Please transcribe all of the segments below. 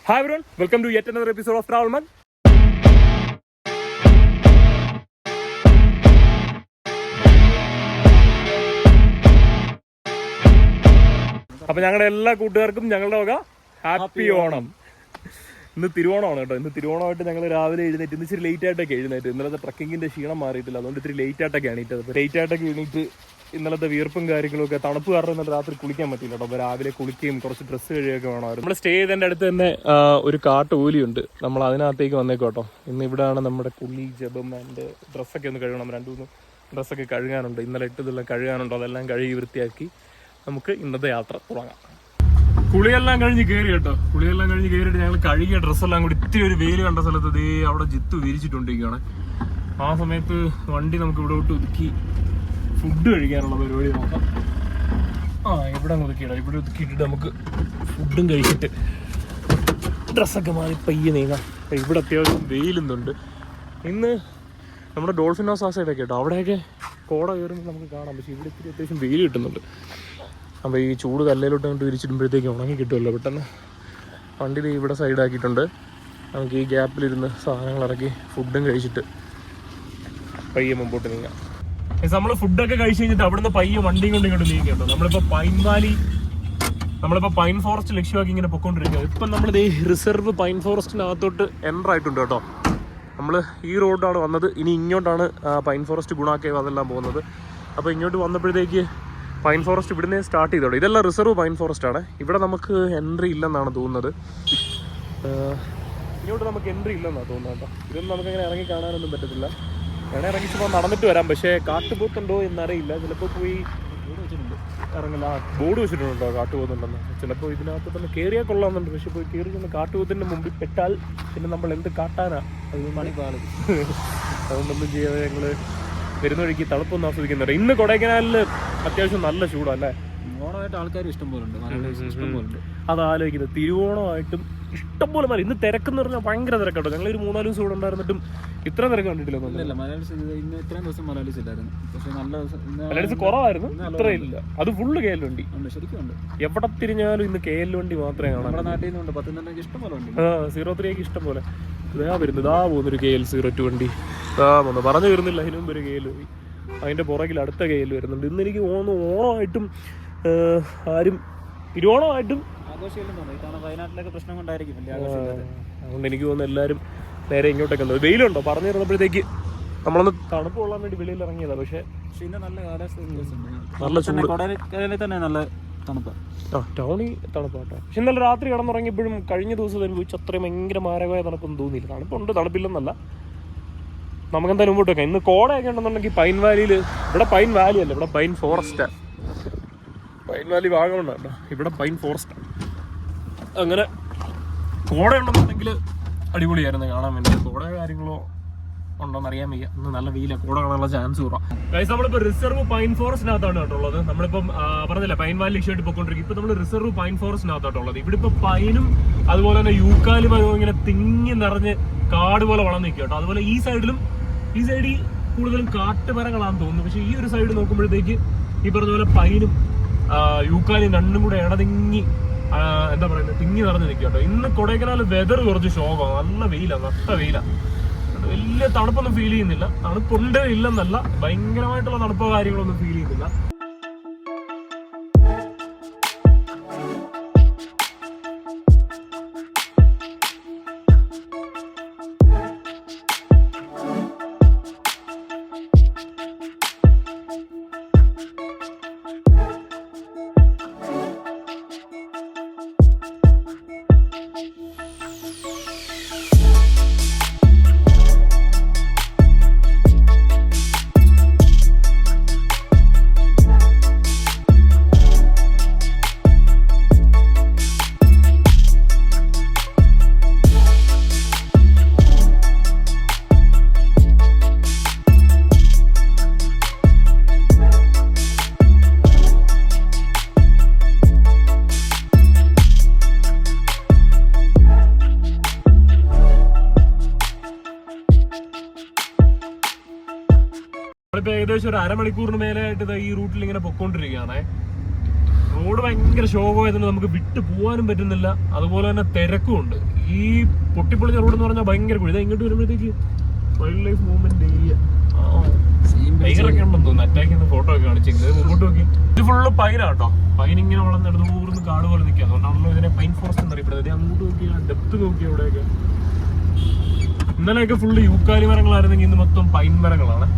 Hi everyone, welcome to yet another episode of Travel Mug. അപ്പോൾ ഞങ്ങളുടെ എല്ലാ കൂട്ടുകാർക്കും ഞങ്ങളുടെ വക ഹാപ്പി ഓണം. ഇന്ന് തിരുവോണമാണ് കേട്ടോ. ഇന്ന് തിരുവോണമായിട്ട് ഞങ്ങൾ രാവിലെ എഴുന്നേറ്റ് ഇന്ന് ഇച്ചിരി ലേറ്റ് ആയിട്ടൊക്കെ എഴുന്നേറ്റ്. ഇന്നലത്തെ ട്രക്കിങ്ങിന്റെ ക്ഷീണം മാറിയിട്ടില്ല, അതുകൊണ്ട് ഇത്തിരി ലേറ്റ് ആയിട്ടൊക്കെ എണീറ്റത്. ലേറ്റ് ആയിട്ടൊക്കെ എണീറ്റ് ഇന്നലത്തെ വിയർപ്പും കാര്യങ്ങളൊക്കെ തണുപ്പ് കാരണം ഇന്നലെ രാത്രി കുളിക്കാൻ പറ്റില്ല കേട്ടോ. അപ്പോൾ രാവിലെ കുളിക്കുകയും കുറച്ച് ഡ്രസ്സ് കഴിയൊക്കെ വേണമായിരുന്നു. നമ്മൾ സ്റ്റേ ചെയ്തതിൻ്റെ അടുത്ത് തന്നെ ഒരു കാട്ടൂലിയുണ്ട്, നമ്മൾ അതിനകത്തേക്ക് വന്നേക്കോ കേട്ടോ. ഇന്ന് ഇവിടെയാണ് നമ്മുടെ കുളി ജപം ആൻഡ് ഡ്രസ്സൊക്കെ ഒന്ന് കഴുകണം. 2-3 ഡ്രസ്സൊക്കെ കഴുകാനുണ്ട്, ഇന്നലെ ഇട്ടതെല്ലാം കഴുകാനുണ്ടോ, അതെല്ലാം കഴുകി വൃത്തിയാക്കി നമുക്ക് ഇന്നത്തെ യാത്ര തുടങ്ങാം. കുളിയെല്ലാം കഴിഞ്ഞ് കയറി കേട്ടോ. കുളിയെല്ലാം കഴിഞ്ഞ് കയറിയിട്ട് ഞങ്ങൾ കഴുകിയ ഡ്രസ്സെല്ലാം കൂടി ഇത്തിരി ഒരു വെയിൽ കണ്ട സ്ഥലത്ത് ദേ അവിടെ ജിത്ത് വിരിച്ചിട്ടുണ്ടിരിക്കുകയാണ്. ആ സമയത്ത് വണ്ടി നമുക്ക് ഇവിടെ വിട്ട് ഒതുക്കി ഫുഡ് കഴിക്കാനുള്ള പരിപാടി നോക്കാം. ഇവിടെ ഒതുക്കിയിടാം. ഇവിടെ ഒതുക്കിയിട്ടിട്ട് നമുക്ക് ഫുഡും കഴിച്ചിട്ട് ഡ്രസ്സൊക്കെ മാറി പയ്യെ നീങ്ങാം. ഇവിടെ അത്യാവശ്യം വെയിലുന്നുണ്ട്. ഇന്ന് നമ്മുടെ ഡോൾഫിൻ ഹൗസ് ആ സൈഡൊക്കെ കേട്ടോ, അവിടെയൊക്കെ കോട കയറുമ്പോൾ നമുക്ക് കാണാം. പക്ഷേ ഇവിടെ ഇത്തിരി അത്യാവശ്യം വെയിൽ കിട്ടുന്നുണ്ട്. അപ്പോൾ ഈ ചൂട് കല്ലിലോട്ട് കൊണ്ട് വിരിച്ചിടുമ്പോഴത്തേക്ക് ഉണങ്ങി കിട്ടുമല്ലോ പെട്ടെന്ന്. വണ്ടി ഇവിടെ സൈഡാക്കിയിട്ടുണ്ട്. നമുക്ക് ഈ ഗ്യാപ്പിലിരുന്ന് സാധനങ്ങൾ ഇറക്കി ഫുഡും കഴിച്ചിട്ട് പയ്യെ മുമ്പോട്ട് നീങ്ങാം. നമ്മൾ ഫുഡൊക്കെ കഴിച്ച് കഴിഞ്ഞിട്ട് അവിടുന്ന് പയ്യെ വണ്ടിയും കൊണ്ട് ഇങ്ങോട്ട് നീങ്ങി കേട്ടോ. നമ്മളിപ്പോൾ പൈൻ ഫോറസ്റ്റ് ലക്ഷ്യമാക്കി ഇങ്ങനെ പൊയ്ക്കൊണ്ടിരിക്കുക. ഇപ്പം നമ്മളിത് ഈ റിസർവ് പൈൻ ഫോറസ്റ്റിനകത്തോട്ട് എൻ്റർ ആയിട്ടുണ്ട് കേട്ടോ. നമ്മൾ ഈ റോഡാണ് വന്നത്, ഇനി ഇങ്ങോട്ടാണ് പൈൻ ഫോറസ്റ്റ് ഗുണാക്കേവ് അതെല്ലാം പോകുന്നത്. അപ്പോൾ ഇങ്ങോട്ട് വന്നപ്പോഴത്തേക്ക് പൈൻ ഫോറസ്റ്റ് ഇവിടുന്ന് സ്റ്റാർട്ട് ചെയ്തോളൂ. ഇതെല്ലാം റിസർവ് പൈൻ ഫോറസ്റ്റ് ആണ്. ഇവിടെ നമുക്ക് എൻട്രി ഇല്ലെന്നാണ് തോന്നുന്നത്. ഇങ്ങോട്ട് നമുക്ക് എൻട്രി ഇല്ലെന്നാണ് തോന്നുന്നത് കേട്ടോ. ഇതൊന്നും നമുക്കങ്ങനെ ഇറങ്ങി കാണാനൊന്നും പറ്റത്തില്ല. വേണേൽ ഇറങ്ങിച്ചപ്പോൾ നടന്നിട്ട് വരാം, പക്ഷേ കാട്ടുപോത്തുണ്ടോ എന്നറിയില്ല. ചിലപ്പോൾ പോയി ഇറങ്ങില്ല. ബോർഡ് വെച്ചിട്ടുണ്ടോ കാട്ടുപോത്തുണ്ടെന്ന്. ചിലപ്പോൾ ഇതിനകത്ത് തന്നെ കയറിയാൽ കൊള്ളാമെന്നുണ്ട്, പക്ഷെ പോയി കയറി ചെന്ന് കാട്ടുപോത്തിൻ്റെ മുമ്പിൽ പെട്ടാൽ പിന്നെ നമ്മൾ എന്ത് കാട്ടാനാ, അത് മണിപ്പാണ്. അതുകൊണ്ടൊന്നും ചെയ്യാതെ ഞങ്ങൾ വരുന്ന വഴിക്ക് തണുപ്പൊന്നും ആസ്വദിക്കുന്നുണ്ട്. ഇന്ന് കൊടൈക്കനാലിൽ അത്യാവശ്യം നല്ല ചൂടല്ലേ. ഓണമായിട്ട് ആൾക്കാർ ഇഷ്ടംപോലെ അത് ആലോചിക്കുന്നത്. തിരുവോണമായിട്ടും ഇഷ്ടംപോലെ മതി. ഇന്ന് തിരക്കെന്ന് പറഞ്ഞാൽ ഭയങ്കര തിരക്കാട്ടോ. ഞങ്ങളൊരു 3-4 ദിവസം ഇവിടെ ഉണ്ടായിരുന്നിട്ടും ഇത്ര തിരക്ക് കണ്ടിട്ടില്ല. മലയാളീസ് കുറവായിരുന്നു, ഇത്രയില്ല. അത് ഫുള്ള് KL വണ്ടി ശരിക്കും ഉണ്ട്. എവിടെ തിരിഞ്ഞാലും ഇന്ന് KL വണ്ടി മാത്രമേ കാണാം. നമ്മുടെ നാട്ടിൽ നിന്നുണ്ട് 10 ഇഷ്ടംപോലെ ഉണ്ട്. 03 ഇഷ്ടം പോലെ വരുന്നത്. പോകുന്നൊരു KL 02 വണ്ടി വന്നു. പറഞ്ഞു വരുന്നില്ല, അതിന് മുമ്പ് ഒരു KL പോയി. അതിൻ്റെ പുറകിൽ അടുത്ത KL വരുന്നുണ്ട്. ഇന്ന് എനിക്ക് തോന്നുന്നു ഓണമായിട്ടും ആരും തിരുവോണമായിട്ടും വയനാട്ടിലൊക്കെ പ്രശ്നം കൊണ്ടായിരിക്കും. അതുകൊണ്ട് എനിക്ക് തോന്നുന്നു എല്ലാവരും നേരെ ഇങ്ങോട്ടൊക്കെ ഉണ്ട്. വെയിലുണ്ടോ പറഞ്ഞു തരുന്നപ്പോഴത്തേക്ക് നമ്മളൊന്ന് തണുപ്പ് കൊള്ളാൻ വേണ്ടി വെളിയിൽ ഇറങ്ങിയതാണ്. പക്ഷേ ഇന്ന് നല്ല കാലാവസ്ഥ, നല്ല ചൂട്. കൊടൈക്കനാലിൽ തന്നെ നല്ല തണുപ്പ്. ടൗണിൽ തണുപ്പാട്ടോ. പക്ഷെ ഇന്നലെ രാത്രി കിടന്നുറങ്ങിയപ്പോഴും കഴിഞ്ഞ ദിവസം അനുഭവിച്ച് അത്രയും ഭയങ്കര മാരകമായ തണുപ്പൊന്നും തോന്നിയില്ല. തണുപ്പുണ്ട്, തണുപ്പില്ലെന്നല്ല. നമുക്കെന്തായാലും മുമ്പോട്ട് വെക്കാം. ഇന്ന് കോടയൊക്കെ ഉണ്ടെന്നുണ്ടെങ്കിൽ പൈൻ വാലിയിൽ, ഇവിടെ പൈൻ വാലി അല്ല, ഇവിടെ പൈൻ ഫോറസ്റ്റാണ്. പൈൻ വാലി വാഗമണ്ണാണ്, ഇവിടെ പൈൻ ഫോറസ്റ്റാണ്. അങ്ങനെ കോട ഉണ്ടെന്നുണ്ടെങ്കിൽ അടിപൊളിയായിരുന്നു കാണാൻ വേണ്ടി. കോട കാര്യങ്ങളോ ഉണ്ടോന്ന് അറിയാൻ വയ്യ. ഇന്ന് നല്ല വെയിലാണ്, കോട കാണാനുള്ള ചാൻസ് കുറവാ. ഗൈസ്, നമ്മളിപ്പോൾ റിസർവ് പൈൻ ഫോറസ്റ്റിനകത്താണ് കേട്ടുള്ളത്. നമ്മളിപ്പം പറഞ്ഞില്ല പൈൻ വാലി ലക്ഷ്യമായിട്ട് പോയിക്കൊണ്ടിരിക്കും. ഇപ്പം നമ്മൾ റിസർവ് പൈൻ ഫോറസ്റ്റിനകത്തോട്ടുള്ളത്. ഇവിടെ ഇപ്പോൾ പൈനും അതുപോലെ തന്നെ യൂക്കാലിമരവും ഇങ്ങനെ തിങ്ങി നിറഞ്ഞ് കാട് പോലെ വളർന്നു നിൽക്കുക കേട്ടോ. അതുപോലെ ഈ സൈഡിൽ കൂടുതലും കാട്ടുമരങ്ങളാണെന്ന് തോന്നുന്നു. പക്ഷേ ഈ ഒരു സൈഡ് നോക്കുമ്പോഴത്തേക്ക് ഈ പറഞ്ഞ പോലെ പൈനും യൂക്കാലിയും രണ്ടും കൂടെ ഇടതിങ്ങി എന്താ പറയുന്നത്, തിങ്ങി നിറഞ്ഞ് നിൽക്കുക കേട്ടോ. ഇന്ന് കൊടൈക്കനാൽ വെതർ കുറച്ച് ശോകമാണ്. നല്ല വെയിലാണ്, നട്ട വെയിലാണ്. വലിയ തണുപ്പൊന്നും ഫീൽ ചെയ്യുന്നില്ല. തണുപ്പുണ്ട് ഇല്ലെന്നല്ല, ഭയങ്കരമായിട്ടുള്ള തണുപ്പോ കാര്യങ്ങളൊന്നും ഫീൽ ചെയ്യുന്നില്ല. നമ്മളിപ്പോൾ ഏകദേശം ഒരു അരമണിക്കൂറിന് മേലെയായിട്ട് ഈ റൂട്ടിൽ ഇങ്ങനെ പൊക്കോണ്ടിരിക്കുകയാണേ. റോഡ് ഭയങ്കര ശോകമായതുകൊണ്ട് നമുക്ക് വിട്ടു പോകാനും പറ്റുന്നില്ല. അതുപോലെ തന്നെ തിരക്കും ഉണ്ട്. ഈ പൊട്ടിപ്പൊളിഞ്ഞ റോഡ് എന്ന് പറഞ്ഞാൽ ഭയങ്കര കുഴി. ഇങ്ങോട്ട് വരുമ്പോഴത്തേക്ക് വൈൽഡ് ലൈഫ് മൂവ്മെന്റ് ഏരിയ ടൈഗറൊക്കെ ഉണ്ടെന്ന് തോന്നുന്നു. അറ്റാക്ക് ഫോട്ടോ ഒക്കെ കാണിച്ചിരിക്കുന്നത്. മുമ്പോട്ട് നോക്കി ഇത് ഫുള്ള് പൈനാട്ടോ. പൈൻ ഇങ്ങനെ വളർന്നെടുത്ത് ഊർന്ന് കാട് പോലെ നിൽക്കുക. അതുകൊണ്ടാണല്ലോ ഇതിനെ പൈൻ ഫോറസ്റ്റ് എന്നറിയപ്പെടുന്നത്. അങ്ങോട്ട് നോക്കിയാൽ ഡെപ്ത് നോക്കിയാൽ ഇവിടെയൊക്കെ ഇന്നലെയൊക്കെ ഫുള്ള് യൂക്കാലി മരങ്ങളായിരുന്നെങ്കിൽ ഇന്ന് മൊത്തം പൈൻ മരങ്ങളാണ്.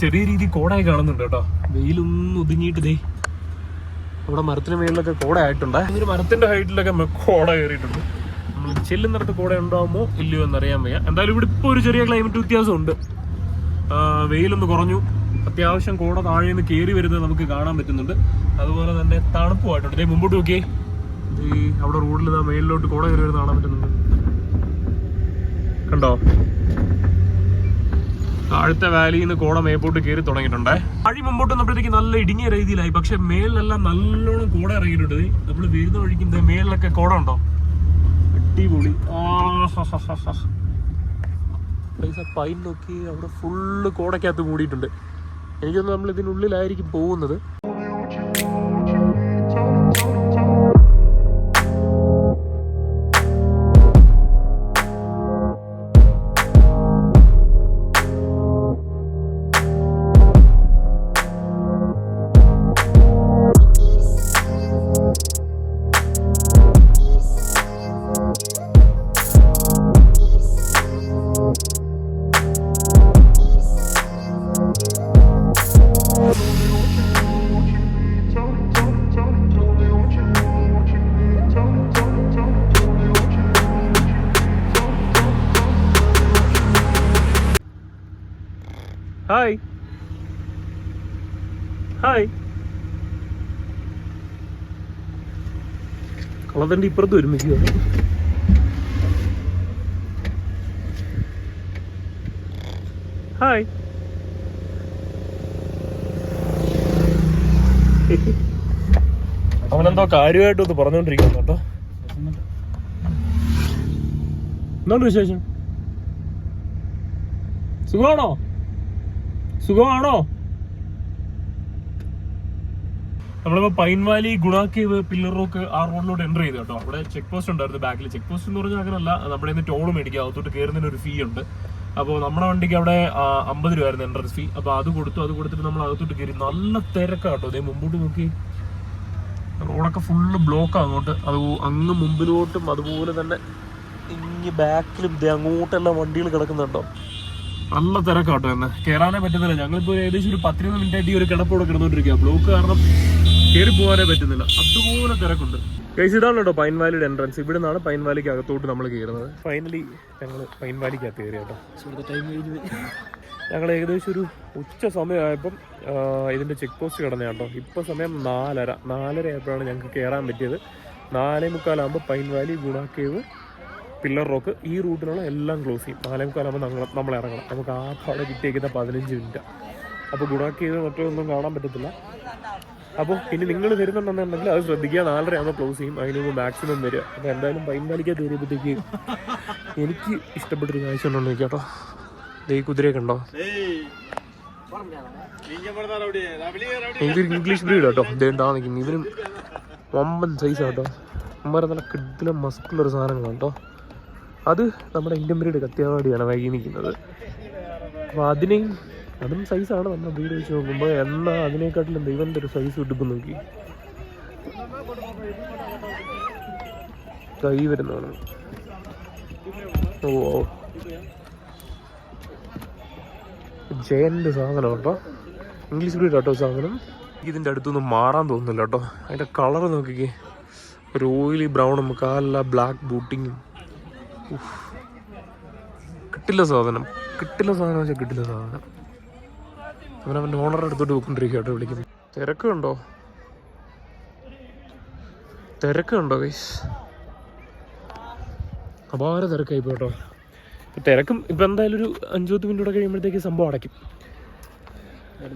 ചെറിയ രീതി കോടയായി കാണുന്നുണ്ട് കേട്ടോ. വെയിലൊന്നും ഒതുങ്ങിയിട്ട് ദേ അവിടെ മരത്തിന് മേളിലൊക്കെ കോട ആയിട്ടുണ്ട്. ഒരു മരത്തിന്റെ ഹൈറ്റിലൊക്കെ കോട കയറിയിട്ടുണ്ട്. നമ്മൾ ചെല്ലുന്നിടത്ത് കോട ഉണ്ടാവുമോ ഇല്ലയോ എന്നറിയാൻ വയ്യ. എന്തായാലും ഇവിടെ ഇപ്പോൾ ഒരു ചെറിയ ക്ലൈമറ്റ് വ്യത്യാസമുണ്ട്. വെയിലൊന്ന് കുറഞ്ഞു. അത്യാവശ്യം കോട താഴെ നിന്ന് കയറി വരുന്നത് നമുക്ക് കാണാൻ പറ്റുന്നുണ്ട്. അതുപോലെ തന്നെ തണുപ്പുമായിട്ടുണ്ട്. ഇതേ മുമ്പോട്ട് നോക്കിയേ, ഈ അവിടെ റോഡിൽ മേലിലോട്ട് കോട കയറി വരുന്നത് കാണാൻ പറ്റുന്നുണ്ട്. കണ്ടോ? താഴത്തെ വാലിയിൽ നിന്ന് കോട മേപ്പോട്ട് കയറി തുടങ്ങിയിട്ടുണ്ട്. വഴി മുമ്പോട്ട് വന്നപ്പോഴത്തേക്ക് നല്ല ഇടുങ്ങിയ രീതിയിലായി. പക്ഷെ മേളിലെല്ലാം നല്ലോണം കോട ഇറങ്ങിയിട്ടുണ്ട്. നമ്മൾ വരുന്ന വഴിക്ക് മേളിലൊക്കെ കോട ഉണ്ടോ? അടിപൊളി. പൈൻ നോക്കി അവിടെ ഫുള്ള് കോടക്കകത്ത് മൂടിയിട്ടുണ്ട്. എനിക്കൊന്ന് നമ്മൾ ഇതിനുള്ളിലായിരിക്കും പോകുന്നത്. Hi hi. കളതന്റെ ഇപ്പുറത്ത് ഒരുമിക്കുക. ഹായ്. അവനെന്തോ കാര്യമായിട്ടൊന്ന് പറഞ്ഞോണ്ടിരിക്കുന്നു കേട്ടോ. എന്താണ് വിശേഷം? സുഖമാണോ? സുഖമാണോ? നമ്മളിപ്പോ പൈൻ വാലി, ഗുണ കേവ്, പില്ലർ റോക്ക് ആ റോഡിലോട്ട് എൻ്റർ ചെയ്തു കേട്ടോ. അവിടെ ചെക്ക് പോസ്റ്റ് ഉണ്ടായിരുന്നു ബാക്കിൽ. ചെക്ക് പോസ്റ്റ് എന്ന് പറഞ്ഞാൽ അങ്ങനല്ല, നമ്മുടെ നിന്ന് ടോൾ മേടിക്കുക. അകത്തോട്ട് കയറുന്നതിന് ഒരു ഫീ ഉണ്ട്. അപ്പോൾ നമ്മുടെ വണ്ടിക്ക് അവിടെ 50 രൂപയായിരുന്നു എൻട്രൻസ് ഫീ. അപ്പോൾ അത് കൊടുത്തിട്ട് നമ്മൾ അകത്തോട്ട് കയറി. നല്ല തിരക്കാട്ടോ. അതേ മുമ്പോട്ട് നോക്കി റോഡൊക്കെ ഫുള്ള് ബ്ലോക്കാണ്. അങ്ങോട്ട് അത് അങ്ങ് മുമ്പിലോട്ടും അതുപോലെ തന്നെ ഇങ്ങ് ബാക്കിലും അങ്ങോട്ടെല്ലാം വണ്ടികൾ കിടക്കുന്നുണ്ടോ. നല്ല തിരക്കാട്ടോ. എന്ന് കയറാനേ പറ്റുന്നില്ല. ഞങ്ങളിപ്പോൾ ഏകദേശം ഒരു 10-20 മിനിറ്റ് ആയിട്ട് ഈ ഒരു കിടപ്പോടെ കിടന്നോണ്ടിരിക്കുക. ബ്ലോക്ക് കാരണം കയറി പോകാനേ പറ്റുന്നില്ല. അതുപോലെ തിരക്കുണ്ട്. ഗൈസ്, ഇതാണ് കേട്ടോ പൈൻ വാലിയുടെ എൻട്രൻസ്. ഇവിടെ നിന്നാണ് പൈൻ വാലിക്ക് അകത്തോട്ട് നമ്മൾ കയറുന്നത്. ഫൈനലി ഞങ്ങൾ പൈൻ വാലിക്കകത്ത് കയറി കേട്ടോ. ഞങ്ങൾ ഏകദേശം ഒരു ഉച്ച സമയമായപ്പം ഇതിൻ്റെ ചെക്ക് പോസ്റ്റ് കിടന്ന കേട്ടോ. ഇപ്പോൾ സമയം 4:30 ആയപ്പോഴാണ് ഞങ്ങൾക്ക് കയറാൻ പറ്റിയത്. 4:45 പൈൻ വാലി, ഗുണ കേവ്, പില്ലർ റോക്ക് ഈ റൂട്ടിലുള്ള എല്ലാം ക്ലോസ് ചെയ്യും. 4:45 നമ്മൾ ഇറങ്ങണം. നമുക്ക് ആ അവിടെ കിട്ടിയേക്കുന്ന 15 മിനിറ്റ്. അപ്പോൾ ഗുണ കേവ് മറ്റൊന്നും കാണാൻ പറ്റത്തില്ല. അപ്പോൾ ഇനി നിങ്ങൾ വരുന്നുണ്ടെന്നുണ്ടെങ്കിൽ അത് ശ്രദ്ധിക്കുക. 4:30 ക്ലോസ് ചെയ്യും. അതിന് മുമ്പ് മാക്സിമം വരിക. അപ്പോൾ എന്തായാലും പൈൻ വാലിക്കകത്ത് കയറിയപ്പോഴത്തേക്ക് എനിക്ക് ഇഷ്ടപ്പെട്ടൊരു കാഴ്ച ഉണ്ടോ കേട്ടോ. ഈ കുതിരയൊക്കെ ഉണ്ടോ? ഇതൊരു ഇംഗ്ലീഷ് ബ്രീഡ് കേട്ടോ. ഇതേണ്ടാ നിൽക്കുന്നു. ഇവനും വമ്പൻ സൈസ് കേട്ടോ. അമ്മമാരെ നല്ല കിഡിലും മസ്കുലർ സാധനങ്ങളാണ് കേട്ടോ. അത് നമ്മുടെ ഇന്ത്യൻ ബ്രീഡ് കത്തിയാടിയാണ് വൈകി നിൽക്കുന്നത്. അപ്പോൾ അതും സൈസാണ് നമ്മുടെ ബ്രീഡ് വെച്ച് നോക്കുമ്പോൾ. എന്നാൽ അതിനെക്കാട്ടിലും ദൈവൻ്റെ ഒരു സൈസ് ഇട്ടിപ്പം നോക്കി കൈ വരുന്നതാണ്. ഓ ജയൻ്റെ സാധനം കേട്ടോ. ഇംഗ്ലീഷ് ബ്രീഡ് കേട്ടോ സാധനം. ഇതിൻ്റെ അടുത്തൊന്നും മാറാൻ തോന്നുന്നില്ല കേട്ടോ. അതിൻ്റെ കളർ നോക്കിക്കേ, ഒരു ഓയിലി ബ്രൗണും കാലില്ല ബ്ലാക്ക് ബൂട്ടിങ്ങും. കിട്ടില്ല സാധനം വെച്ചാൽ കിട്ടില്ല സാധനം. അവനവൻ്റെ ഓണറുടെ അടുത്തോട്ട് പോയിക്കൊണ്ടിരിക്കുക കേട്ടോ. വിളിക്കുന്നു. തിരക്കുണ്ടോ? തിരക്കുണ്ടോ ഗൈസ്? അപാര തിരക്കായി പോട്ടോ. ഇപ്പം തിരക്കും ഇപ്പം എന്തായാലും ഒരു 5-10 മിനിറ്റ് കൂടെ കഴിയുമ്പോഴത്തേക്ക് സംഭവം അടയ്ക്കും.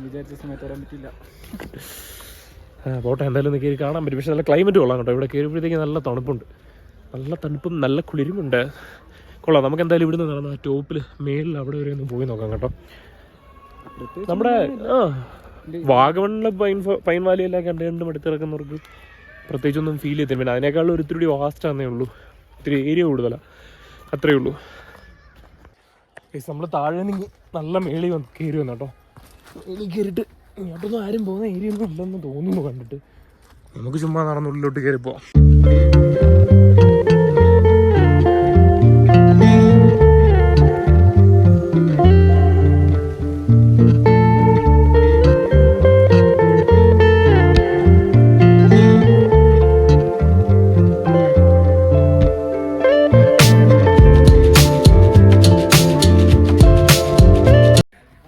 വിചാരിച്ച സമയത്ത് വരാൻ പറ്റില്ല. പോട്ടെ, എന്തായാലും ഒന്ന് കയറി കാണാൻ പറ്റും. പക്ഷേ നല്ല ക്ലൈമറ്റ് കൊള്ളാം കേട്ടോ. ഇവിടെ കയറിയപ്പോഴത്തേക്ക് നല്ല തണുപ്പുണ്ട്, നല്ല തണുപ്പും നല്ല കുളിരുമുണ്ട്. കൊള്ളാം. നമുക്ക് എന്തായാലും ഇവിടുന്ന് നടന്ന ആ ടോപ്പിൽ മേളിൽ അവിടെ വരെ ഒന്ന് പോയി നോക്കാം കേട്ടോ. നമ്മുടെ വാഗമണിലെ പൈൻ വാലിയെല്ലാം കണ്ടും എടുത്തിറക്കുന്നവർക്ക് പ്രത്യേകിച്ചൊന്നും ഫീൽ ചെയ്തില്ല. പിന്നെ അതിനേക്കാളും ഒരിത്തിരി വാസ്റ്റ് ആണെന്നേ ഉള്ളൂ, ഇത്തിരി ഏരിയ കൂടുതലാണ്, അത്രയേ ഉള്ളൂ. നമ്മൾ താഴെ നിന്ന് നല്ല മേളി വന്ന് കയറി വന്നു കേട്ടോ. മേളി കയറിയിട്ട് ഇങ്ങോട്ടൊന്നും ആരും പോകുന്ന ഏരിയ ഒന്നും ഇല്ലെന്ന് തോന്നുന്നു കണ്ടിട്ട്. നമുക്ക് ചുമ്മാ നടന്നുള്ളിലോട്ട് കയറി പോവാം.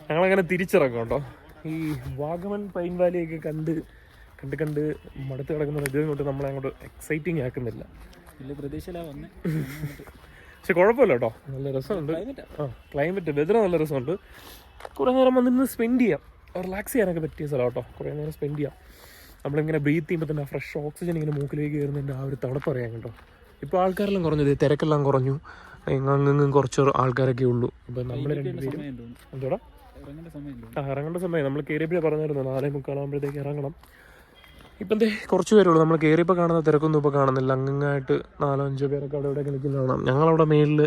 ഞങ്ങളങ്ങനെ തിരിച്ചിറങ്ങും കേട്ടോ. ഈ വാഗമൺ പൈൻ വാലിയൊക്കെ കണ്ട് മടുത്ത് കിടക്കുന്ന ഇത് കൊണ്ട് നമ്മളെ അങ്ങോട്ട് എക്സൈറ്റിംഗ് ആക്കുന്നില്ല. വലിയ പ്രതീക്ഷയിലാണ് വന്നേ. പക്ഷെ കുഴപ്പമില്ല കേട്ടോ, നല്ല രസമുണ്ട്. ക്ലൈമറ്റ് വെതർ നല്ല രസമുണ്ട്. കുറേ നേരം വന്നിരുന്ന് സ്പെൻഡ് ചെയ്യാം, റിലാക്സ് ചെയ്യാനൊക്കെ പറ്റിയ സ്ഥലം കേട്ടോ. കുറേ നേരം സ്പെൻഡ് ചെയ്യാം. നമ്മളിങ്ങനെ ബ്രീത്ത് ചെയ്യുമ്പോൾ തന്നെ ഫ്രഷ് ഓക്സിജൻ ഇങ്ങനെ മൂക്കിലേക്ക് കയറുന്നതിൻ്റെ ആ ഒരു തണുപ്പ് അറിയാം കേട്ടോ. ഇപ്പോൾ ആൾക്കാരെല്ലാം കുറഞ്ഞത്, തിരക്കെല്ലാം കുറഞ്ഞു, അങ്ങും കുറച്ച് ആൾക്കാരൊക്കെ ഉള്ളൂ. ഇപ്പം നമ്മൾ രണ്ടുപേരും എന്തോടാ ഇറങ്ങേണ്ട സമയം നമ്മൾ കയറിയപ്പോഴേ പറഞ്ഞായിരുന്നു 4:45 ഇറങ്ങണം. ഇപ്പം എന്തേ കുറച്ച് പേരുള്ളൂ. നമ്മൾ കയറിയപ്പോൾ കാണുന്ന തിരക്കൊന്നും ഇപ്പോൾ കാണുന്നില്ല. അങ്ങായിട്ട് 4-5 പേരൊക്കെ അവിടെ ഇവിടെയൊക്കെ നിൽക്കുന്ന കാണാം. ഞങ്ങളവിടെ മേളിൽ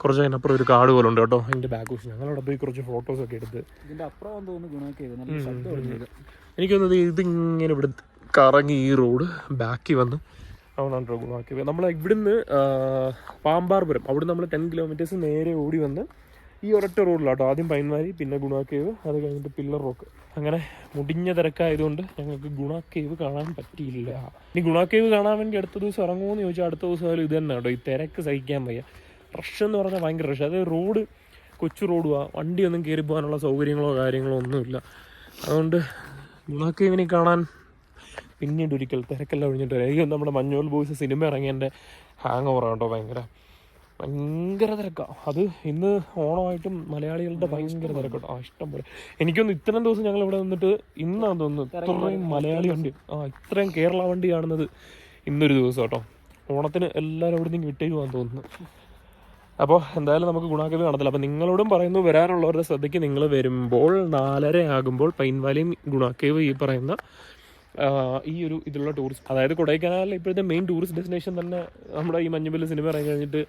കുറച്ച് അതിനപ്പുറം ഒരു കാട് പോലെ ഉണ്ട് കേട്ടോ, അതിൻ്റെ ബാക്ക് വശം. ഞങ്ങളവിടെ പോയി കുറച്ച് ഫോട്ടോസൊക്കെ എടുത്ത്. ഇതിൻ്റെ അപ്പുറം തോന്നുന്നു ഗുണമൊക്കെ എനിക്ക് തോന്നുന്നത് ഇതിങ്ങനെ ഇവിടെ കറങ്ങി ഈ റോഡ് ബാക്കി വന്ന് അവിടെ ഗുണമാക്കി. നമ്മൾ ഇവിടുന്ന് പാമ്പാർപുരം അവിടെ നമ്മൾ 10 കിലോമീറ്റേഴ്സ് നേരെ ഓടി വന്ന് ഈ ഒരൊറ്റ റോഡിലാട്ടോ. ആദ്യം പൈൻവാലി, പിന്നെ ഗുണ കേവ്, അത് കഴിഞ്ഞിട്ട് പില്ലർ റോക്ക്. അങ്ങനെ മുടിഞ്ഞ തിരക്കായതുകൊണ്ട് ഞങ്ങൾക്ക് ഗുണ കേവ് കാണാൻ പറ്റിയില്ല. ഇനി ഗുണ കേവ് കാണാൻ വേണ്ടി അടുത്ത ദിവസം ഇറങ്ങുമോ എന്ന് ചോദിച്ചാൽ അടുത്ത ദിവസം ആയാലും ഇത് തന്നെ കേട്ടോ. ഈ തിരക്ക് സഹിക്കാൻ വയ്യ. റഷ് എന്ന് പറഞ്ഞാൽ ഭയങ്കര റഷ്. അത് റോഡ് കൊച്ചു റോഡുവാ, വണ്ടിയൊന്നും കയറി പോകാനുള്ള സൗകര്യങ്ങളോ കാര്യങ്ങളോ ഒന്നുമില്ല. അതുകൊണ്ട് ഗുണ കേവിനെ കാണാൻ പിന്നീട് ഒരിക്കൽ തിരക്കെല്ലാം ഒഴിഞ്ഞിട്ട് വരാം. എനിക്ക് നമ്മുടെ മഞ്ഞോൽ ബോയ്സ് സിനിമ ഇറങ്ങിയതിൻ്റെ ഹാങ് ഓവറാണ് കേട്ടോ. ഭയങ്കര തിരക്കാണ്. അത് ഇന്ന് ഓണമായിട്ടും മലയാളികളുടെ ഭയങ്കര തിരക്കട്ടോ. ഇഷ്ടം പോലെ. എനിക്കൊന്ന് ഇത്രയും ദിവസം ഞങ്ങൾ ഇവിടെ നിന്നിട്ട് ഇന്നാന്ന് തോന്നുന്നു ഇത്രയും മലയാളി വണ്ടി, ഇത്രയും കേരള വണ്ടി കാണുന്നത് ഇന്നൊരു ദിവസം കേട്ടോ. ഓണത്തിന് എല്ലാവരും അവിടെ നിന്ന് വിട്ടേക്കുവാന്ന് തോന്നുന്നു. അപ്പോൾ എന്തായാലും നമുക്ക് ഗുണാക്കേവ് കാണത്തില്ല. അപ്പോൾ നിങ്ങളോടും പറയുന്നു, വരാനുള്ളവരുടെ ശ്രദ്ധയ്ക്ക്, നിങ്ങൾ വരുമ്പോൾ 4:30 ആകുമ്പോൾ പൈൻവാലിയും ഗുണാക്കേവ് ഈ പറയുന്ന ഈ ഒരു ഇതിലുള്ള ടൂറിസ്റ്റ്, അതായത് കൊടൈക്കനാലിൽ ഇപ്പോഴത്തെ മെയിൻ ടൂറിസ്റ്റ് ഡെസ്റ്റിനേഷൻ തന്നെ നമ്മുടെ ഈ മഞ്ഞുമല സിനിമ ഇറങ്ങി കഴിഞ്ഞിട്ട്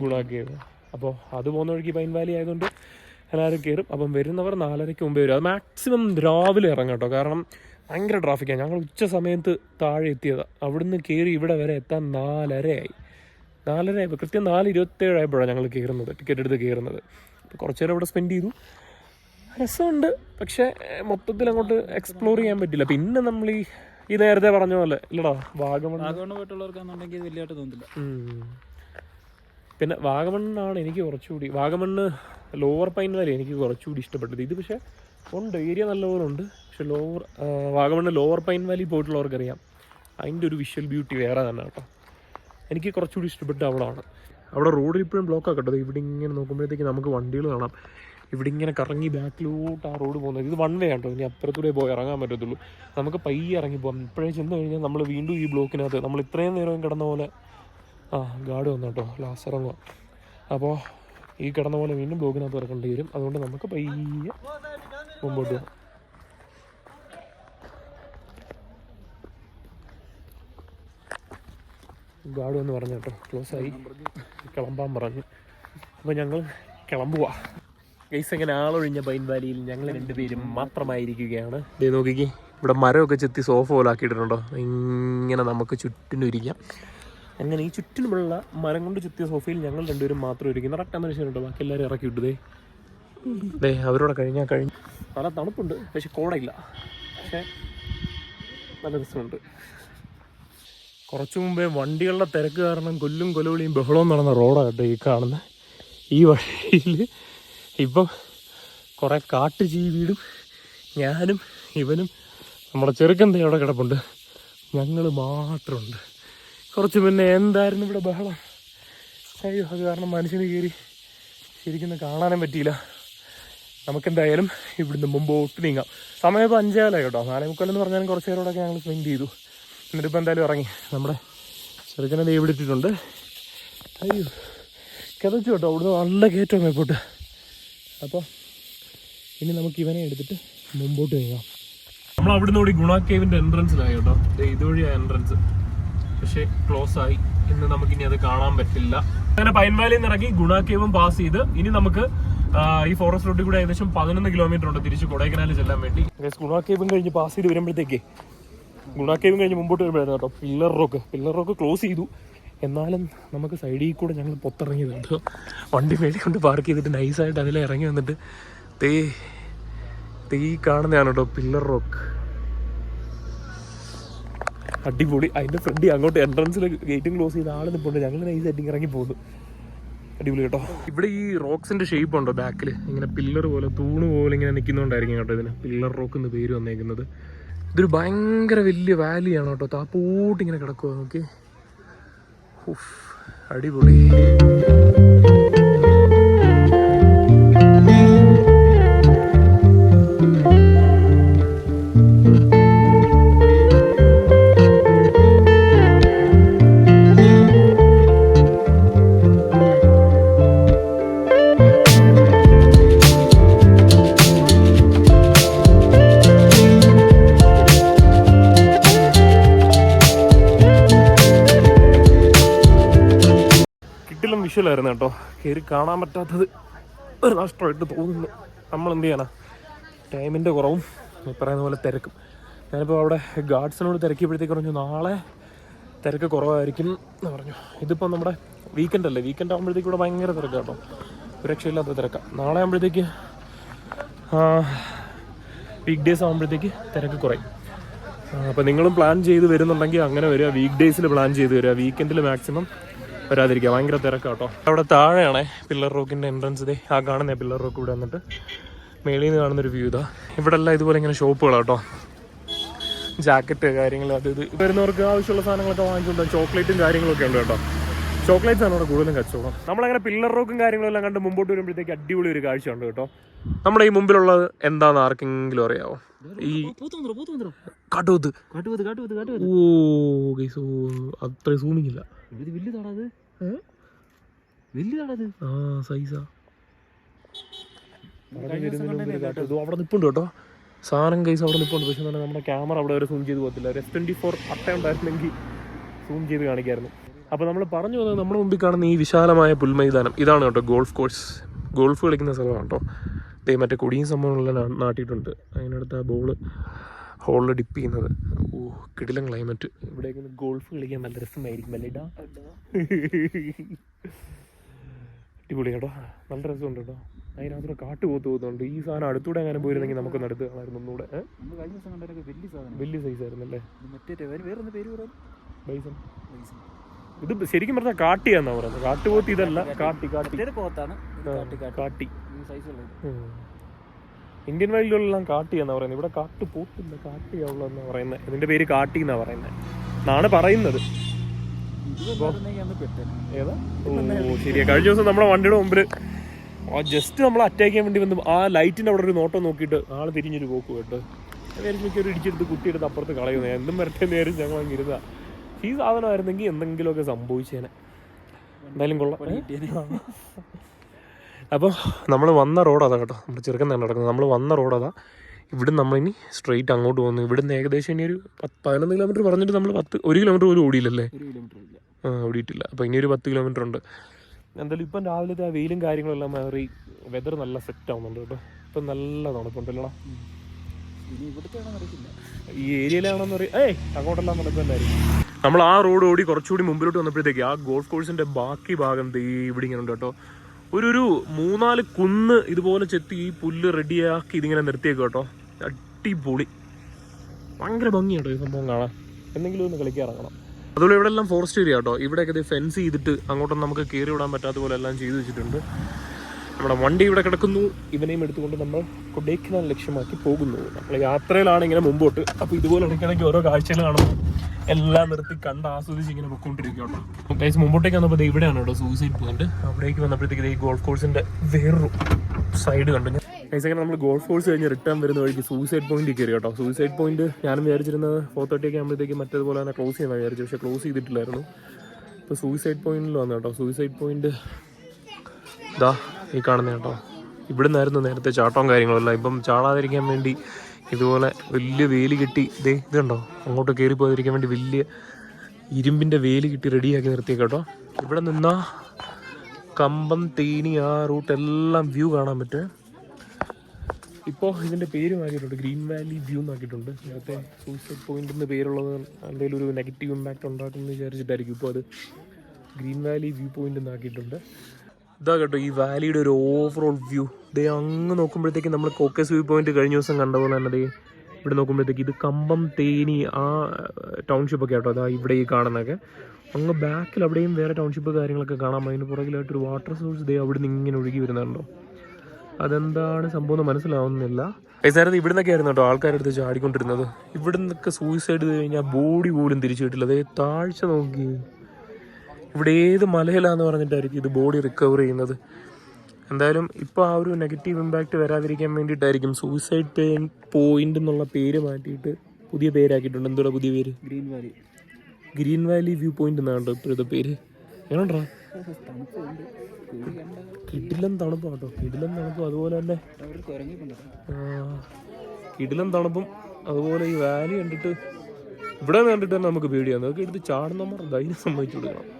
ഗുണാക്കേവ്. അപ്പോൾ അത് പോകുന്ന വഴിക്ക് പൈൻ വാലി ആയതുകൊണ്ട് എല്ലാവരും കയറും. അപ്പം വരുന്നവർ 4:30 മുമ്പേ വരും. അത് മാക്സിമം രാവിലെ ഇറങ്ങാം കേട്ടോ, കാരണം ഭയങ്കര ട്രാഫിക്കാണ്. ഞങ്ങൾ ഉച്ച സമയത്ത് താഴെ എത്തിയതാണ്. അവിടുന്ന് കയറി ഇവിടെ വരെ എത്താൻ 4:30 ആയി. കൃത്യം 4:27 ആയപ്പോഴാണ് ഞങ്ങൾ കയറുന്നത്, ടിക്കറ്റ് എടുത്ത് കയറുന്നത്. അപ്പോൾ കുറച്ച് നേരം ഇവിടെ സ്പെൻഡ് ചെയ്തു. രസമുണ്ട്, പക്ഷേ മൊത്തത്തിൽ അങ്ങോട്ട് എക്സ്പ്ലോർ ചെയ്യാൻ പറ്റില്ല. പിന്നെ നമ്മൾ ഈ നേരത്തെ പറഞ്ഞ പോലെ ഇല്ലടാ, വാഗമൺ പോയിട്ടുള്ളവർക്കാണെന്നുണ്ടെങ്കിൽ വലിയതായിട്ട് തോന്നില്ല. പിന്നെ വാഗമണ്ണാണ് എനിക്ക് കുറച്ചുകൂടി, വാഗമണ്ണ് ലോവർ പൈൻ വാലി എനിക്ക് കുറച്ചുകൂടി ഇഷ്ടപ്പെട്ടത്. ഇത് പക്ഷേ ഉണ്ട്, ഏരിയ നല്ലപോലെ ഉണ്ട്. പക്ഷെ വാഗമണ്ണ് ലോവർ പൈൻ വാലി പോയിട്ടുള്ളവർക്കറിയാം അതിൻ്റെ ഒരു വിഷ്വൽ ബ്യൂട്ടി വേറെ തന്നെ കേട്ടോ. എനിക്ക് കുറച്ചുകൂടി ഇഷ്ടപ്പെട്ട അവിടെയാണ്. അവിടെ റോഡിൽ ഇപ്പോഴും ബ്ലോക്കാണ് കേട്ടോ. ഇവിടെ ഇങ്ങനെ നോക്കുമ്പോഴത്തേക്ക് നമുക്ക് വണ്ടികൾ കാണാം. ഇവിടെ ഇങ്ങനെ കറങ്ങി ബാക്കിലോട്ട് ആ റോഡ് പോകുന്നത്. ഇത് 1 വേ ആട്ടോ, ഇനി അപ്പുറത്തൂടെ പോയി ഇറങ്ങാൻ പറ്റത്തുള്ളൂ. നമുക്ക് പയ്യെ ഇറങ്ങി പോകാം. ഇപ്പോഴേ ചെന്ന് കഴിഞ്ഞാൽ നമ്മൾ വീണ്ടും ഈ ബ്ലോക്കിനകത്ത് നമ്മൾ ഇത്രയും നേരം കിടന്ന പോലെ ഗാർഡ് വന്നു കേട്ടോ, ലാസ്റ്റ് ഇറങ്ങുക. അപ്പോൾ ഈ കിടന്ന പോലെ വീണ്ടും ബ്ലോക്കിനകത്ത് ഇറക്കേണ്ടി വരും. അതുകൊണ്ട് നമുക്ക് പയ്യെ മുമ്പോട്ട് പോകാം. ഗാർഡ് വന്ന് പറഞ്ഞു കേട്ടോ, ക്ലോസായി, കിളമ്പാൻ പറഞ്ഞു. അപ്പോൾ ഞങ്ങൾ കിളമ്പുക. ഗൈസ്, അങ്ങനെ ആളൊഴിഞ്ഞ പൈൻ വാലിയിൽ ഞങ്ങൾ 2 പേരും മാത്രമായിരിക്കുകയാണ്. ഇതേ നോക്കിക്കേ, ഇവിടെ മരമൊക്കെ ചെത്തി സോഫ പോലെ ആക്കിയിട്ടുണ്ടോ. ഇങ്ങനെ നമുക്ക് ചുറ്റിനും ഇരിക്കാം. അങ്ങനെ ഈ ചുറ്റിനുമുള്ള മരം കൊണ്ട് ചുറ്റിയ സോഫയിൽ ഞങ്ങൾ 2 പേരും മാത്രം ഇരിക്കും. കറക്റ്റ് മനുഷ്യരുണ്ടോ, ബാക്കി എല്ലാവരും ഇറക്കി വിട്ടതേ. അവരോടെ കഴിഞ്ഞാൽ കഴിഞ്ഞു. നല്ല തണുപ്പുണ്ട്, പക്ഷെ കോടയില്ല. പക്ഷേ നല്ല രസമുണ്ട്. കുറച്ചു മുമ്പേ വണ്ടികളുടെ തിരക്ക് കാരണം കൊല്ലും കൊലവിളിയും ബഹളവും നടന്ന റോഡാണ് കേട്ടോ ഈ കാണുന്നത്. ഈ വഴിയിൽ ഇപ്പം കുറേ കാട്ടുജീവിയും ഞാനും ഇവനും നമ്മുടെ ചെറുക്കൻ അവിടെ കിടപ്പുണ്ട്. ഞങ്ങൾ മാത്രമുണ്ട്. കുറച്ച് മുന്നേ എന്തായിരുന്നു ഇവിടെ ബഹളം. അയ്യോ, അത് കാരണം മനുഷ്യന് കയറി ശരിക്കും കാണാനും പറ്റിയില്ല. നമുക്കെന്തായാലും ഇവിടുന്ന് മുമ്പോട്ട് നീങ്ങാം. സമയം ഇപ്പോൾ 5:15 കേട്ടോ. 4:45 എന്ന് പറഞ്ഞാലും കുറച്ച് നേരോടൊക്കെ ഞങ്ങൾ സ്പെൻഡ് ചെയ്തു. എന്നിട്ടിപ്പോൾ എന്തായാലും ഇറങ്ങി. നമ്മുടെ ചെറുക്കനെ ദേ ഇവിടെ ഇട്ടിട്ടുണ്ട്. അയ്യോ, കിതച്ചു കേട്ടോ. ഇവിടുന്ന് നല്ല കയറ്റം മേപ്പോട്ട്. അപ്പോൾ ഇനി നമുക്ക് ഇവനെ എടുത്തിട്ട് മുമ്പോട്ട് നീങ്ങാം. നമ്മൾ അവിടുന്ന് കൂടി ഗുണ കേവിൻ്റെ എൻട്രൻസിലായി കേട്ടോ. ഇതുവഴിയാണ് എൻട്രൻസ്, പക്ഷേ ക്ലോസ് ആയി. ഇന്ന് നമുക്കിനി അത് കാണാൻ പറ്റില്ല. അങ്ങനെ പൈൻ വാലിയിൽ നിന്ന് ഇറങ്ങി ഗുണ കേവും പാസ് ചെയ്ത് ഇനി നമുക്ക് ഈ ഫോറസ്റ്റ് റോഡിൽ കൂടെ ഏകദേശം 11 കിലോമീറ്റർ ഉണ്ട് തിരിച്ച് കൊടൈക്കനാൽ ചെല്ലാൻ വേണ്ടി. ഗുണ കേവും കഴിഞ്ഞ് പാസ് ചെയ്ത് വരുമ്പോഴത്തേക്ക് ഗുണ കേവും കഴിഞ്ഞ് മുമ്പോട്ട് വരുമ്പോഴായിരുന്നു കേട്ടോ പില്ലർ റോക്ക് ക്ലോസ് ചെയ്തു. എന്നാലും നമുക്ക് സൈഡിൽ കൂടെ ഞങ്ങൾ പുറത്തിറങ്ങിയതുണ്ട്. വണ്ടി മേളിൽ കൊണ്ട് പാർക്ക് ചെയ്തിട്ട് നൈസായിട്ട് അതിലെ ഇറങ്ങി വന്നിട്ട് തേ കാണുന്നതാണ് കേട്ടോ പില്ലർ റോക്ക്. അടിപൊളി. അതിൻ്റെ ഫ്രണ്ട് അങ്ങോട്ട് എൻട്രൻസിൽ ഗേറ്റും ക്ലോസ് ചെയ്ത് ആൾ നിൽപ്പുണ്ട്. ഞങ്ങൾ നൈസായിട്ട് ഇറങ്ങി പോകുന്നു. അടിപൊളി കേട്ടോ. ഇവിടെ ഈ റോക്സിന്റെ ഷേപ്പ് ഉണ്ടോ ബാക്കിൽ, ഇങ്ങനെ പില്ലർ പോലെ തൂണ് പോലെ ഇങ്ങനെ നിൽക്കുന്നുണ്ടായിരിക്കും കേട്ടോ. ഇതിന് പില്ലർ റോക്ക് എന്ന് പേര് വന്നേക്കുന്നത്. ഇതൊരു ഭയങ്കര വലിയ വാലിയാണ് കേട്ടോ. താപ്പോട്ട് ഇങ്ങനെ കിടക്കുക. നോക്കി, അടിപൊളി. വിഷ്വലായിരുന്നു കേട്ടോ. കയറി കാണാൻ പറ്റാത്തത് ഒരു നഷ്ടമായിട്ട് തോന്നുന്നു. നമ്മൾ എന്ത് ചെയ്യണം, ടൈമിൻ്റെ കുറവും ഈ പറയുന്ന പോലെ തിരക്കും. ഞാനിപ്പോൾ അവിടെ ഗാർഡ്സിനോട് തിരക്കിയപ്പോഴത്തേക്ക് പറഞ്ഞു നാളെ തിരക്ക് കുറവായിരിക്കും എന്ന് പറഞ്ഞു. ഇതിപ്പോൾ നമ്മുടെ വീക്കെൻഡ് അല്ലേ, വീക്കെൻഡ് ആകുമ്പോഴത്തേക്ക് ഇവിടെ ഭയങ്കര തിരക്കാണ് കേട്ടോ. ഒരു രക്ഷയില്ലാത്ത തിരക്കാണ്. നാളെ ആകുമ്പോഴത്തേക്ക് വീക്ക് ഡേയ്സ് ആകുമ്പോഴത്തേക്ക് തിരക്ക് കുറയും. അപ്പോൾ നിങ്ങളും പ്ലാൻ ചെയ്ത് വരുന്നുണ്ടെങ്കിൽ അങ്ങനെ വരിക. വീക്ക് ഡേയ്സിൽ പ്ലാൻ ചെയ്ത് വരിക, വീക്കെൻഡിൽ മാക്സിമം വരാതിരിക്കുക. ഭയങ്കര തിരക്കാട്ടോ. അവിടെ താഴെയാണേ പില്ലർ റോക്കിൻ്റെ എൻട്രൻസ്. ആ കാണുന്ന പില്ലർ റോക്ക് ഇവിടെ വന്നിട്ട് മേളിൽ നിന്ന് കാണുന്നൊരു വ്യൂ ഇതാ. ഇവിടെ എല്ലാം ഇതുപോലെ ഇങ്ങനെ ഷോപ്പുകളാട്ടോ. ജാക്കറ്റ് കാര്യങ്ങൾ അത് ഇത് വരുന്നവർക്ക് ആവശ്യമുള്ള സാധനങ്ങളൊക്കെ വാങ്ങിച്ചുകൊണ്ട് ചോക്ലേറ്റും കാര്യങ്ങളൊക്കെ ഉണ്ട് കേട്ടോ. ചോക്ലേറ്റ്സ് ആണ് അവിടെ കൂടുതലും കച്ചവടം. നമ്മളങ്ങനെ പില്ലർ റോക്കും കാര്യങ്ങളെല്ലാം കണ്ട് മുമ്പോട്ട് വരുമ്പോഴത്തേക്ക് അടിപൊളി ഒരു കാഴ്ച ഉണ്ട് കേട്ടോ. നമ്മുടെ ഈ മുമ്പിലുള്ളത് എന്താണെന്ന് ആർക്കെങ്കിലും അറിയാവോ? ഈ കാട്ടുപോത്ത്. ഓ ഗൈസ്, അത്ര സൂമിങ് ഇല്ല. സൈസാ അവിടെ നിൽപ്പുണ്ട് കേട്ടോ സാധനം. ഗൈസ് അവിടെ നിൽപ്പുണ്ട്. പക്ഷെ നമ്മുടെ ക്യാമറ അവിടെ വരെ സൂം ചെയ്ത് പോകത്തില്ല. S24 അട്ട ഉണ്ടായിരുന്നെങ്കിൽ സൂം ചെയ്ത് കാണിക്കായിരുന്നു. അപ്പോൾ നമ്മൾ പറഞ്ഞു പോകുന്നത് നമ്മുടെ മുമ്പിൽ കാണുന്ന ഈ വിശാലമായ പുൽമൈതാനം ഇതാണ് കേട്ടോ ഗോൾഫ് കോഴ്സ്. ഗോൾഫ് കളിക്കുന്ന സ്ഥലമാണ് കേട്ടോ. മറ്റേ കൊടിയും സംഭവങ്ങളെല്ലാം നാട്ടിയിട്ടുണ്ട്. അതിനടുത്ത് ആ ബോള് ഹോളിൽ ഡിപ്പ് ചെയ്യുന്നത്. ഓ കിടിലം ക്ലൈമറ്റ്. ഇവിടേക്ക് ഗോൾഫ് കളിക്കാൻ നല്ല രസമായിരിക്കും അല്ലേ? അടിപൊളി കേട്ടോ, നല്ല രസമുണ്ട് കേട്ടോ. അതിനകത്തൂടെ കാട്ടുപോത്ത് പോകുന്നുണ്ട്. ഈ സാധനം അടുത്തൂടെ അങ്ങനെ പോയിരുന്നെങ്കിൽ നമുക്കൊന്ന് അടുത്ത് കാണായിരുന്നു ഒന്നുകൂടെ. വലിയ സൈസ് ആയിരുന്നു അല്ലേ? ബൈസൺ. ഇത് ശരിക്കും പറഞ്ഞാൽ കാട്ടിയാന്നാ പറയുന്നത്. കാട്ടുപോത്ത് ഇതല്ല, കാട്ടി. ഇന്ത്യൻ വൈൽഡിലെല്ലാം കാട്ടിയാന്നാ പറയുന്നത്. ഇവിടെ കാട്ടുപോത്തില്ല, കാട്ടിയാവുള്ളതെന്നാ പറയുന്നത്. ഇതിന്റെ പേര് കാട്ടി എന്നാ പറയുന്നത് എന്നാണ് പറയുന്നത്. ഏതാ? ഓ ശരിയാ. കഴിഞ്ഞ ദിവസം നമ്മുടെ വണ്ടിയുടെ മുമ്പിൽ ജസ്റ്റ് നമ്മൾ അറ്റാക്ക് ചെയ്യാൻ വേണ്ടി വന്ന് ആ ലൈറ്റിന്റെ അവിടെ ഒരു നോട്ടം നോക്കിയിട്ട് ആള് തിരിഞ്ഞൊരു പോക്ക് കേട്ടോ. ഒരു ഇടിച്ചെടുത്ത് കുട്ടിയെടുത്ത് അപ്പുറത്ത് കളയുന്നത്. എന്തും വരട്ടെ നേരം ഞങ്ങൾ അങ്ങ് ഇരുന്ന. ഈ സാധനമായിരുന്നെങ്കിൽ എന്തെങ്കിലുമൊക്കെ സംഭവിച്ചേനെ. എന്തായാലും കൊള്ളാം. അപ്പോൾ നമ്മൾ വന്ന റോഡ് അതാ കേട്ടോ. നമ്മുടെ ചെറുക്കൻ തന്നെ നടക്കുന്നത്. നമ്മൾ വന്ന റോഡ് അതാ. ഇവിടുന്ന് നമ്മളിനി സ്ട്രെയിറ്റ് അങ്ങോട്ട് പോകുന്നു. ഇവിടുന്ന് ഏകദേശം ഇനി ഒരു 11 കിലോമീറ്റർ പറഞ്ഞിട്ട് നമ്മൾ 1 കിലോമീറ്റർ പോലും ഓടിയില്ലല്ലേ? ഓടിയിട്ടില്ല. അപ്പോൾ ഇനി ഒരു 10 കിലോമീറ്റർ ഉണ്ട്. എന്തായാലും ഇപ്പം രാവിലത്തെ ആ വെയിലും കാര്യങ്ങളെല്ലാം മാറി വെതർ നല്ല സെറ്റ് ആവുന്നുണ്ട് കേട്ടോ. ഇപ്പം നല്ല തണുപ്പുണ്ടല്ലോ. ഈ ഏരിയയിലാണെന്ന് പറയും. അങ്ങോട്ടെല്ലാം തണുപ്പല്ലായിരിക്കും. നമ്മൾ ആ റോഡ് ഓടി കുറച്ചുകൂടി മുമ്പിലോട്ട് വന്നപ്പോഴത്തേക്ക് ആ ഗോൾഫ് കോഴ്സിന്റെ ബാക്കി ഭാഗം ഇവിടെ ഇങ്ങനെ ഉണ്ട് കേട്ടോ. ഒരു 3-4 കുന്ന് ഇതുപോലെ ചെത്തി ഈ പുല്ല് റെഡിയാക്കി ഇതിങ്ങനെ നിർത്തിയേക്കും കേട്ടോ. അടിപൊളി, ഭയങ്കര ഭംഗിയാട്ടോ ഈ സംഭവം കാണാൻ. എന്തെങ്കിലും ഒന്ന് കളിക്കാറങ്ങണം. അതുപോലെ ഇവിടെ എല്ലാം ഫോറസ്റ്റ് ഏരിയ കേട്ടോ. ഇവിടെയൊക്കെ ഫെൻസ് ചെയ്തിട്ട് അങ്ങോട്ടൊന്നും നമുക്ക് കയറി വിടാൻ പറ്റാത്ത പോലെ എല്ലാം ചെയ്ത് വെച്ചിട്ടുണ്ട്. നമ്മുടെ വണ്ടി ഇവിടെ കിടക്കുന്നു. ഇവനെയും എടുത്തുകൊണ്ട് നമ്മൾ കൊടൈക്കനാൽ ലക്ഷ്യമാക്കി പോകുന്നു. നമ്മൾ യാത്രയിലാണ് ഇങ്ങനെ മുമ്പോട്ട്. അപ്പോൾ ഇതുപോലെ ഇടയ്ക്കിടയ്ക്ക് ഓരോ കാഴ്ചകൾ കാണുമ്പോൾ എല്ലാം നിർത്തി കണ്ട് ആസ്വദിച്ച് ഇങ്ങനെ പൊയ്ക്കൊണ്ടിരിക്കും കേട്ടോ. ഗൈസ് മുമ്പോട്ടേക്ക് വന്നപ്പോൾ ഇവിടെയാണ് കേട്ടോ സൂയിസൈഡ് പോയിന്റ്. അവിടേക്ക് വന്നപ്പോഴത്തേക്ക് ഈ ഗോൾഫ് കോഴ്സിന്റെ വേറൊരു സൈഡ് കണ്ടു. ഗൈസ് അങ്ങനെ നമ്മൾ ഗോൾഫ് കോഴ്സ് കഴിഞ്ഞ് റിട്ടേൺ വരുന്ന വഴിക്ക് സൂയിസൈഡ് പോയിന്റ് കയറി കേട്ടോ. സൂയിസൈഡ് പോയിന്റ് ഞാനും വിചാരിച്ചിരുന്നത് 4:30 ആകുമ്പോഴത്തേക്ക് മറ്റേതുപോലെ തന്നെ ക്ലോസ് ചെയ്യാൻ വിചാരിച്ചു. പക്ഷേ ക്ലോസ് ചെയ്തിട്ടില്ലായിരുന്നു. ഇപ്പോൾ സൂയിസൈഡ് പോയിന്റിൽ വന്നു കേട്ടോ. സൂയിസൈഡ് പോയിന്റ് ഇതാ ഈ കാണുന്ന കേട്ടോ. ഇവിടെ നിന്നായിരുന്നു നേരത്തെ ചാട്ടവും കാര്യങ്ങളല്ല. ഇപ്പം ചാടാതിരിക്കാൻ വേണ്ടി ഇതുപോലെ വലിയ വേലി കെട്ടി ഇത് കണ്ടോ, അങ്ങോട്ട് കയറി പോകാതിരിക്കാൻ വേണ്ടി വലിയ ഇരുമ്പിൻ്റെ വേലി കെട്ടി റെഡിയാക്കി നിർത്തിയ കേട്ടോ. ഇവിടെ നിന്നാൽ കമ്പം തേനി ആ റൂട്ടെല്ലാം വ്യൂ കാണാൻ പറ്റും. ഇപ്പോൾ ഇതിൻ്റെ പേര് മാറ്റിയിട്ടുണ്ട്, ഗ്രീൻ വാലി വ്യൂ എന്നാക്കിയിട്ടുണ്ട്. നേരത്തെ സൂയിസൈഡ് പോയിന്റ് എന്ന് പേരുള്ളത് എന്തെങ്കിലും ഒരു നെഗറ്റീവ് ഇമ്പാക്റ്റ് ഉണ്ടാക്കുമെന്ന് വിചാരിച്ചിട്ടായിരിക്കും ഇപ്പോൾ അത് ഗ്രീൻ വാലി വ്യൂ പോയിന്റ് എന്നാക്കിയിട്ടുണ്ട്. ഇതാ കേട്ടോ ഈ വാലിയുടെ ഒരു ഓവറോൾ വ്യൂ. ദേ അങ്ങ് നോക്കുമ്പോഴത്തേക്ക് നമ്മൾ കോക്കസ് വ്യൂ പോയിന്റ് കഴിഞ്ഞ ദിവസം കണ്ട പോലെ തന്നെ ഇവിടെ നോക്കുമ്പോഴത്തേക്ക് ഇത് കമ്പം തേനി ആ ടൗൺഷിപ്പൊക്കെ കേട്ടോ. അതാ ഇവിടെ ഈ കാണുന്നതൊക്കെ അങ്ങ് ബാക്കിൽ അവിടെയും വേറെ ടൗൺഷിപ്പ് കാര്യങ്ങളൊക്കെ കാണാം. അതിന് പുറകിലായിട്ടൊരു വാട്ടർ സോഴ്സ് ദേ അവിടെ നിന്ന് ഇങ്ങനെ ഒഴുകി വരുന്നുണ്ടോ. അതെന്താണ് സംഭവം എന്ന് മനസ്സിലാവുന്നില്ല. നേരത്തെ ഇവിടെ നിന്നൊക്കെ ആയിരുന്നു കേട്ടോ ആൾക്കാരുടെ അടുത്ത് ചാടിക്കൊണ്ടിരുന്നത്. ഇവിടെ നിന്നൊക്കെ സൂയിസൈഡ് കഴിഞ്ഞാൽ ബോഡി പോലും തിരിച്ചു കിട്ടില്ല. അതേ താഴ്ച നോക്കി ഇവിടെ ഏത് മലയിലാന്ന് പറഞ്ഞിട്ടായിരിക്കും ഇത് ബോഡി റിക്കവർ ചെയ്യുന്നത്. എന്തായാലും ഇപ്പോൾ ആ ഒരു നെഗറ്റീവ് ഇമ്പാക്റ്റ് വരാതിരിക്കാൻ വേണ്ടിയിട്ടായിരിക്കും സൂയിസൈഡ് പോയിന്റ് എന്നുള്ള പേര് മാറ്റിയിട്ട് പുതിയ പേരാക്കിയിട്ടുണ്ട്. എന്തുവാ പുതിയ പേര്? ഗ്രീൻ വാലി വ്യൂ പോയിന്റ് എന്നാണ് ഇപ്പോഴത്തെ പേര്. എങ്ങനെയുണ്ടാ? കിടിലം തണുപ്പാണ് കേട്ടോ. കിടിലം തണുപ്പും അതുപോലെ തന്നെ കിടിലം തണുപ്പും അതുപോലെ ഈ വാലി കണ്ടിട്ട് ഇവിടെ കണ്ടിട്ട് തന്നെ നമുക്ക് പേടിയാണ്. അതൊക്കെ എടുത്ത് ചാടുന്നവർ ധൈര്യം സമ്മതിച്ചു കൊടുക്കണം.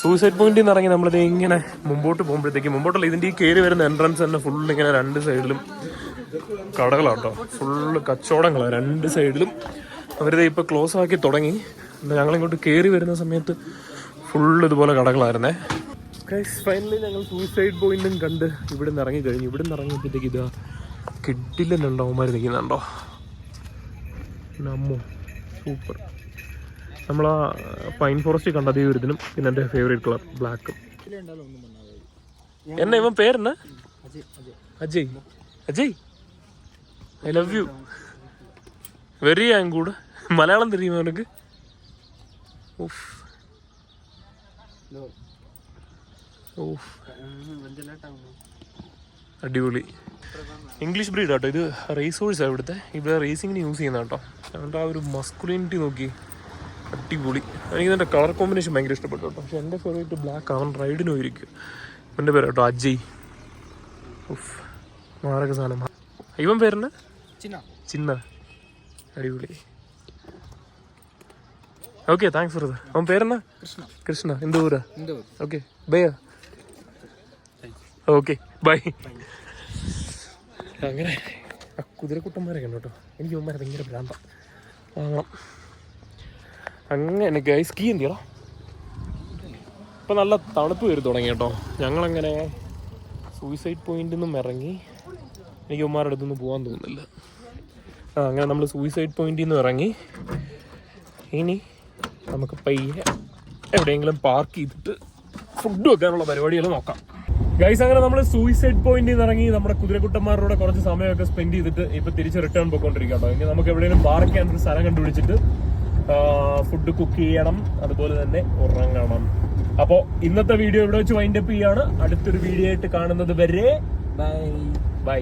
സൂയിസൈഡ് പോയിന്റിൽ നിന്ന് ഇറങ്ങി നമ്മളിത് ഇങ്ങനെ മുമ്പോട്ട് പോകുമ്പോഴത്തേക്ക് മുമ്പോട്ടുള്ള ഇതിൻ്റെ ഈ കയറി വരുന്ന എൻട്രൻസ് തന്നെ ഫുള്ള് ഇങ്ങനെ രണ്ട് സൈഡിലും കടകളാട്ടോ. ഫുള്ള് കച്ചവടങ്ങളാണ് രണ്ട് സൈഡിലും. അവരിത് ഇപ്പോൾ ക്ലോസ് ആക്കി തുടങ്ങി. ഞങ്ങളിങ്ങോട്ട് കയറി വരുന്ന സമയത്ത് ഫുള്ള് ഇതുപോലെ കടകളായിരുന്നേ. ഫൈനലി ഞങ്ങൾ സൂയിസൈഡ് പോയിന്റും കണ്ട് ഇവിടെ നിന്ന് ഇറങ്ങി കഴിഞ്ഞു. ഇവിടെ നിന്ന് ഇറങ്ങിയപ്പോഴത്തേക്ക് ഇതാ കിഡിലുണ്ടോ അവന്മാർ നിൽക്കുന്നുണ്ടോ. നമ്മോ സൂപ്പർ. നമ്മൾ ആ പൈൻ ഫോറസ്റ്റ് കണ്ട അതേ ഒരുതിനും പിന്നെ എൻ്റെ ഫേവറേറ്റ് കളർ ബ്ലാക്കും. എന്നാ ഇവൻ പേരെന്നാ? Ajay. Ajay I love you. Very young കൂടെ. മലയാളം தெரியுமா അവനക്ക്? അടിപൊളി. ഇംഗ്ലീഷ് ബ്രീഡ് കേട്ടോ. ഇത് റേസ് ഹോഴ്സാണ് ഇവിടുത്തെ. ഇവിടെ റേസിങ്ങിന് യൂസ് ചെയ്യുന്ന കേട്ടോ. അവൻ്റെ ആ ഒരു മസ്കുലിനിറ്റി നോക്കി അടിപൊളി. എനിക്ക് ഇതിൻ്റെ കളർ കോമ്പിനേഷൻ ഭയങ്കര ഇഷ്ടപ്പെട്ടു കേട്ടോ. പക്ഷെ എൻ്റെ ഫേവറേറ്റ് ബ്ലാക്ക്. അവൻ റൈഡിന് പോയിരിക്കും. എൻ്റെ പേര് കേട്ടോ അജയ്. മാരക സാധനം. ഇവൻ പേരെന്നാ? ചിന്ന. അടിപൊളി. ഓക്കെ താങ്ക്സ് ഫോർ ഇത്. അവൻ പേരെന്നാ? കൃഷ്ണ. എന്ത് ഊരാ? Okay bye. Okay bye. അങ്ങനെ ആ കുതിരക്കുട്ടന്മാരൊക്കെ ഉണ്ട് കേട്ടോ. എനിക്ക് ഇവന്മാരെ ഭയങ്കര ഭ്രാന്ത വാങ്ങണം. അങ്ങനെ ഗൈസ് സ്കീ എന്തിയടാ. ഇപ്പം നല്ല തണുപ്പ് വരും തുടങ്ങി കേട്ടോ. ഞങ്ങളങ്ങനെ സൂയിസൈഡ് പോയിന്റിൽ നിന്നും ഇറങ്ങി. എനിക്ക് ഉമ്മാരുടെ അടുത്തൊന്നും പോകാൻ തോന്നുന്നില്ല. അങ്ങനെ നമ്മൾ സൂയിസൈഡ് പോയിന്റിൽ നിന്ന് ഇറങ്ങി. ഇനി നമുക്ക് പയ്യെ എവിടെയെങ്കിലും പാർക്ക് ചെയ്തിട്ട് ഫുഡ് വെക്കാനുള്ള പരിപാടികൾ നോക്കാം. ഗൈസ് അങ്ങനെ നമ്മൾ സൂയിസൈഡ് പോയിന്റിൽ നിന്ന് ഇറങ്ങി നമ്മുടെ കുതിരക്കുട്ടന്മാരോടെ കുറച്ച് സമയമൊക്കെ സ്പെൻഡ് ചെയ്തിട്ട് ഇപ്പം തിരിച്ച് റിട്ടേൺ പോയിക്കൊണ്ടിരിക്കുക കേട്ടോ. ഇനി നമുക്ക് എവിടെയെങ്കിലും പാർക്ക് ചെയ്യാൻ ഒരു സ്ഥലം കണ്ടുപിടിച്ചിട്ട് ഫുഡ് കുക്ക് ചെയ്യണം, അതുപോലെ തന്നെ ഉറങ്ങണം. അപ്പോൾ ഇന്നത്തെ വീഡിയോ ഇവിടെ വെച്ച് വൈൻഡപ്പ് ചെയ്യാണ്. അടുത്തൊരു വീഡിയോ ആയിട്ട് കാണുന്നത് വരെ ബൈ.